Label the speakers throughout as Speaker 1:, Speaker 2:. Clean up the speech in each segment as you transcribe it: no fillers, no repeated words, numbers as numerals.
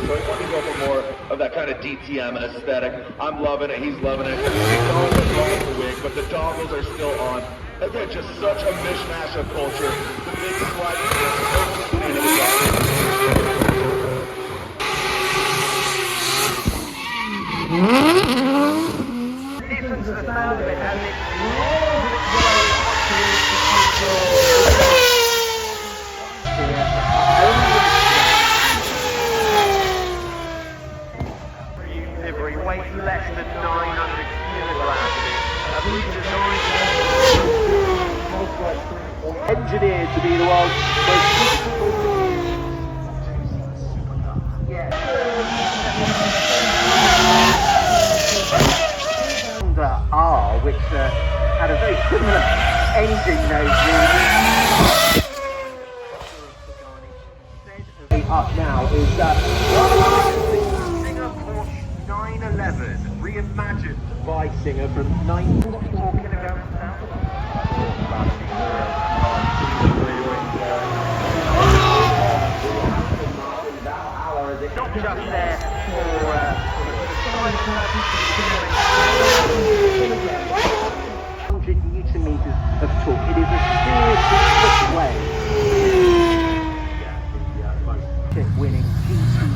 Speaker 1: so he wanted to go for more of that kind of DTM aesthetic. I'm loving it, he's loving it. It's almost wrong the wig, but the goggles are still on. Again, just such a mishmash of culture. The big sliding
Speaker 2: Listen to the sound of it as it delivery weighs less than 900 kilograms. Engineered to be the world's most beautiful R, which had a very similar engine nose. Up now is Singer Porsche 911, reimagined by Singer from 94 kilograms now. Not just there for 100 newton meters of torque. It is a seriously quick way. Winning GT2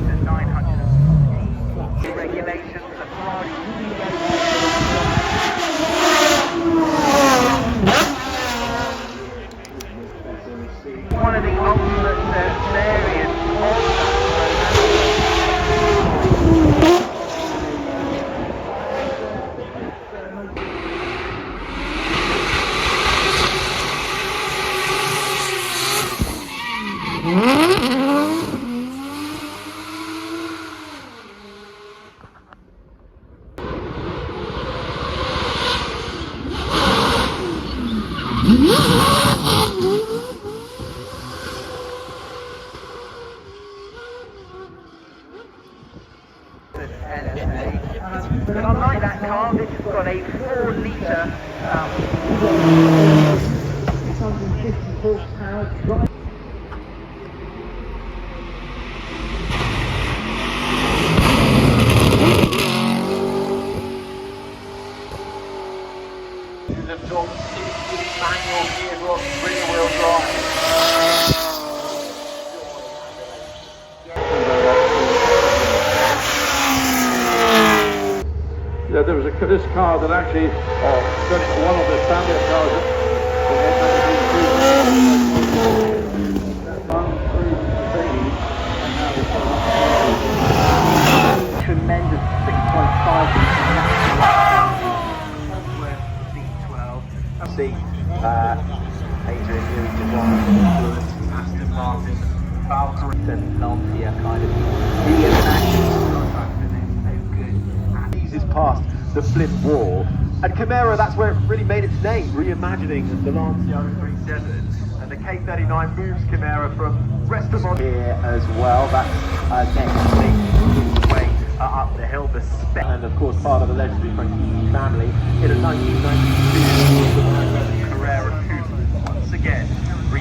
Speaker 2: the 900 regulations of one of the ultimate variants of but unlike that car, this has got a 4-litre 650 horsepower drive. This is a top 6-speed manual gearbox, rear-wheel drive.
Speaker 3: Yeah, there was this car that actually, one of the standard cars
Speaker 2: tremendous 6.5 see Adrian Newey, Johan, Aston Martin, Valkyrie and Lancia kind of eases past the Flint wall. And Chimera, that's where it really made its name, reimagining the Lancia 037. And the K39 moves Chimera from Restamont here as well. That's next way up the hill, the spec. And of course part of the legendary Franchitti family in a 1992 Carrera Coupe. Once again, for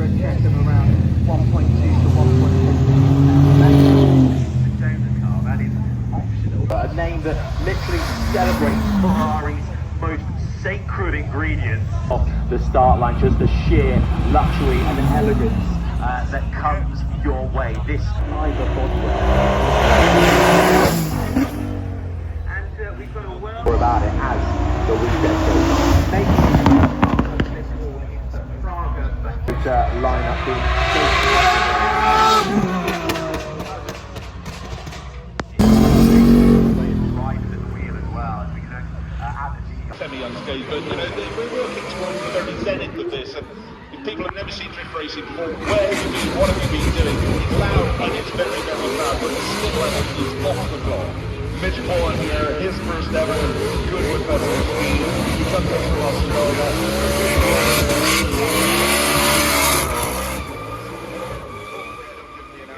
Speaker 2: a check of around 1.2 to 1.6. That is optional. A name that literally celebrates Ferrari's most sacred ingredients off the start line, just the sheer luxury and elegance that comes your way. This either and we've got a well more about it as the weekend goes on. Line up being
Speaker 1: semi-unscathed, but you know, we're working towards the very zenith of this, and if people have never seen drift racing before, where have you been, what have you been doing? It's loud and it's very, very loud, but it's still like it's off the block. Mitch Moulin here, his first ever Goodwood Festival of Speed. He comes up from Australia.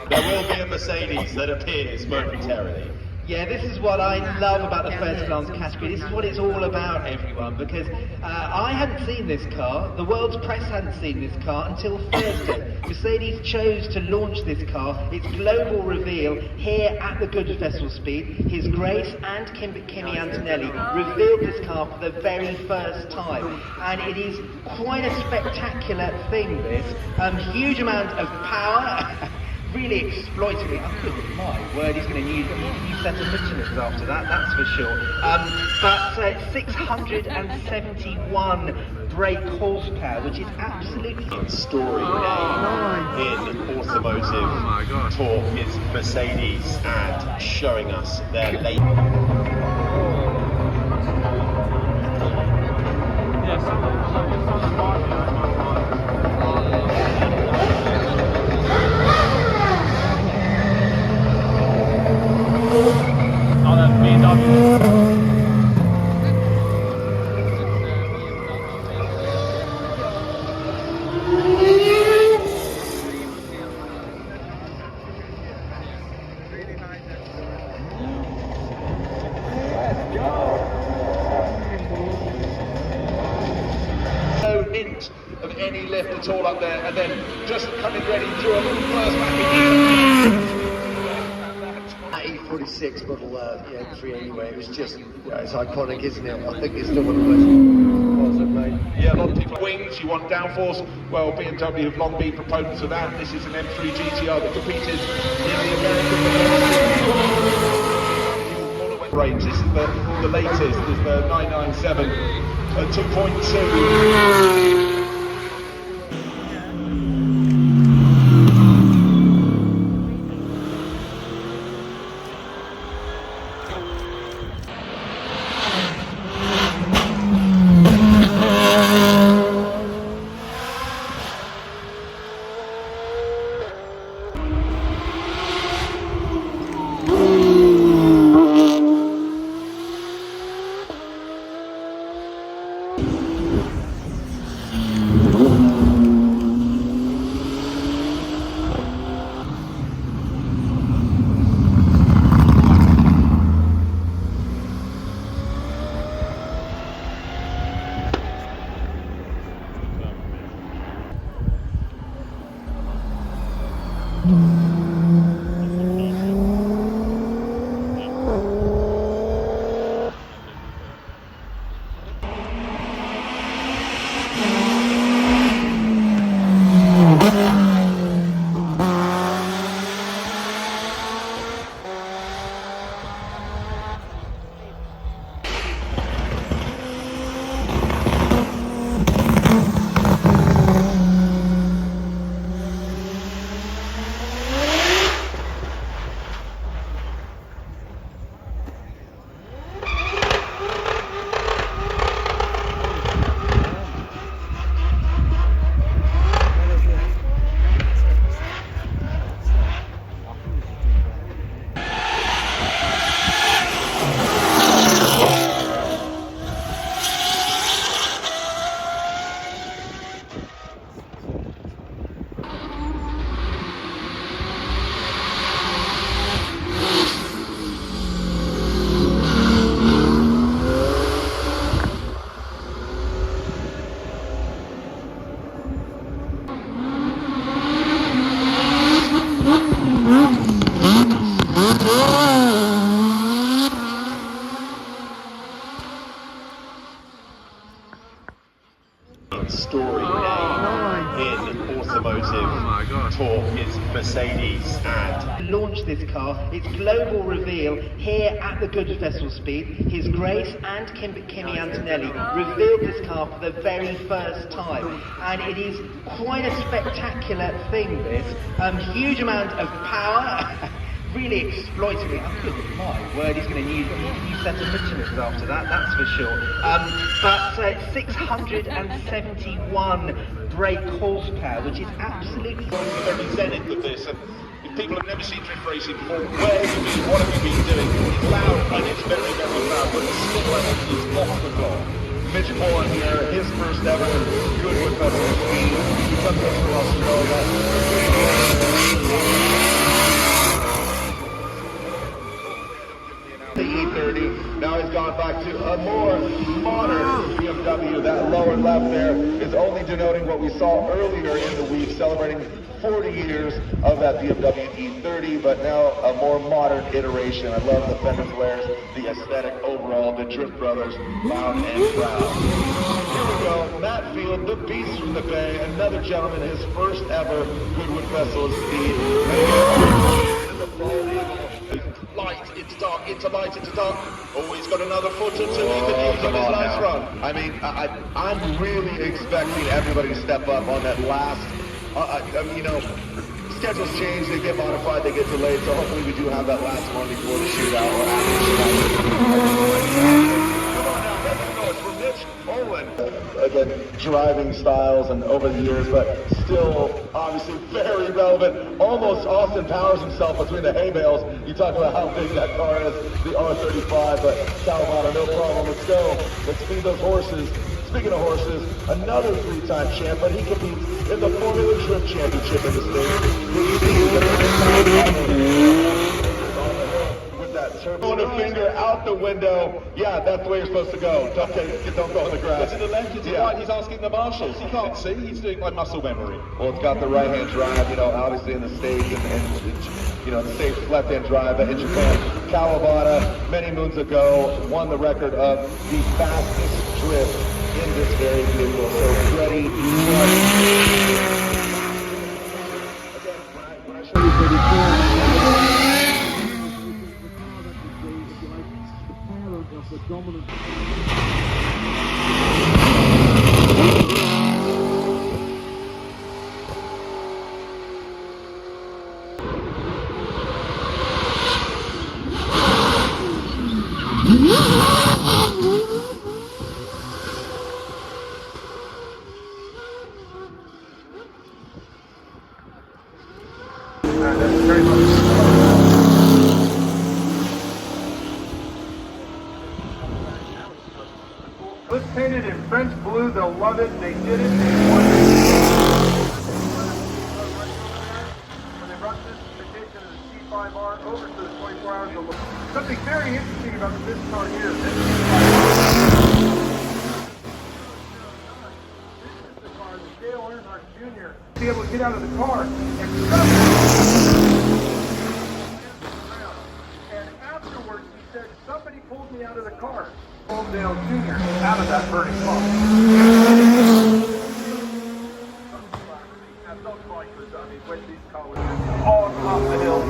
Speaker 1: There will be a Mercedes that appears momentarily.
Speaker 4: Yeah, this is what I love about the first glance category. This is what it's all about, everyone, because I hadn't seen this car, the world's press hadn't seen this car until Thursday. Mercedes chose to launch this car, its global reveal, here at the Goodwood Festival of Speed. His Grace and Kimi Antonelli revealed this car for the very first time, and it is quite a spectacular thing, this. Huge amount of power. Really exploiting it. My word, he's going to need a new set of listeners after that, that's for sure. But 671 brake horsepower, which is absolutely...
Speaker 5: Story name in automotive talk is Mercedes, and showing us their late...
Speaker 1: No hint of any lift at all up there, and then just coming ready through a little first back.
Speaker 6: E46 model M3 anyway, it was just, it's iconic, isn't it? I think it's still one of the best cars I've made.
Speaker 1: Yeah, a lot of people wings, you want downforce. Well, BMW have long been proponents of that. This is an M3 GTR that competed in the American range. This is the latest, is the 997 2.2.
Speaker 5: Story name in automotive talk is Mercedes, and
Speaker 4: launched this car, its global reveal, here at the Goodwood Festival of Speed. His Grace and Kimi Antonelli revealed this car for the very first time, and it is quite a spectacular thing, this. Huge amount of power. Really exploiting it. My word, he's going to need a new set of listeners after that, that's for sure. But 671 brake horsepower, which is absolutely...
Speaker 1: The very zenith of this, and if people have never seen drift racing before, where have you been, what have you been doing? It's loud and it's very, very loud, but still I think it's off the block. Mitch Moran here, his first ever Goodwood Festival of Speed. He comes up from Australia. back to a more modern BMW. That lower left there is only denoting what we saw earlier in the week, celebrating 40 years of that BMW E30, but now a more modern iteration. I love the fender flares, the aesthetic overall, the Drift Brothers, loud and proud. Here we go, Matt Field, the beast from the Bay, another gentleman, his first ever Goodwood Festival of Speed. Light into dark, into light, into dark. Oh, he's got another foot or two he can use on his last run. I mean, I'm really expecting everybody to step up on that last. You know, schedules change, they get modified, they get delayed, so hopefully we do have that last one before the shootout or after the shootout. Come on now, let's go. It's from Mitch Moulin. Again, driving styles and over the years, but still obviously very relevant. Almost Austin Powers himself between the hay bales. You talk about how big that car is, the R35, but Callum, no problem. Let's go. Let's feed those horses. Speaking of horses, another three-time champ, but he competes in the Formula Drift Championship in the States. With that turbo and a finger out the window. Yeah, that's the way you're supposed to go. Don't go on the grass.
Speaker 5: To the left, to the right, he's asking the marshals. He can't see, he's doing by muscle memory.
Speaker 1: Well, it's got the right-hand drive, you know, obviously in the States, and you know, the States left-hand drive, but in Japan, Kawabata, many moons ago, won the record of the fastest drift in this very vehicle. So ready.
Speaker 2: Let's paint it in French blue. They'll love it. They did it. They won it. When they run this petition of the C5R over to the 24 hours of look. Something very interesting about this car here. This is the car that Dale Earnhardt Jr. be able to get out of the car and afterwards he said, somebody pulled me out of the car. Pulled Dale Jr. out of that burning car. When these cars all across the hill.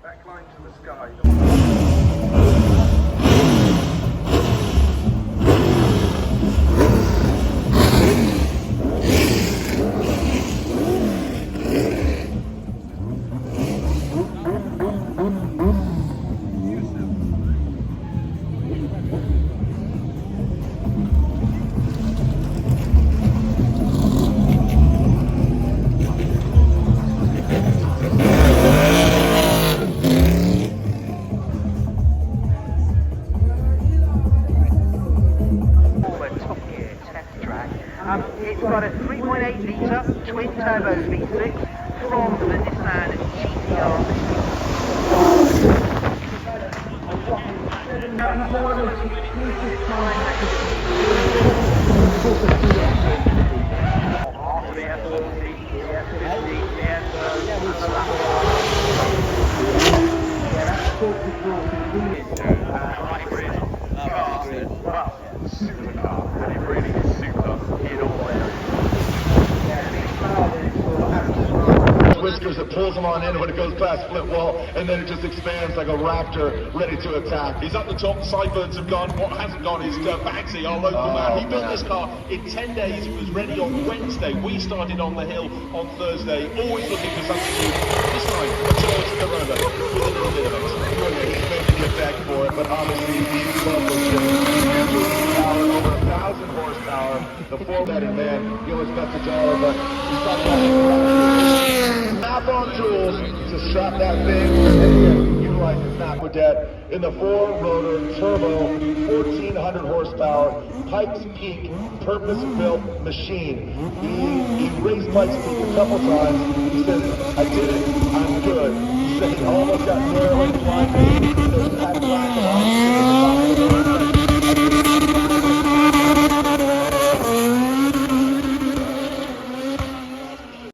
Speaker 2: That climb to the sky.
Speaker 4: It's got a 3.8 litre twin turbo V6 from the Nissan GTS-R.
Speaker 2: Supercar, and it really is super in all areas.
Speaker 1: Whiskers that pulls them on in when it goes past split wall, and then it just expands like a raptor ready to attack.
Speaker 5: He's up the top, sideburns have gone. What hasn't gone is Bagsy, our local man. He built this car in 10 days. It was ready on Wednesday. We started on the hill on Thursday, always looking for something new. This time, a Toyota Corolla with a little bit of it.
Speaker 1: He's making you beg for it, but obviously he's power, over 1,000 horsepower. The four-bedded man, he always bets $1, but he's talking about map on tools to strap that thing. And again, you
Speaker 7: like this Aquadet in the four-rotor turbo, 1,400 horsepower, Pikes Peak, purpose-built machine. He raced Pikes Peak a couple times. He said, I did it, I'm good. He said he almost got narrowly blinded. Those Pat Black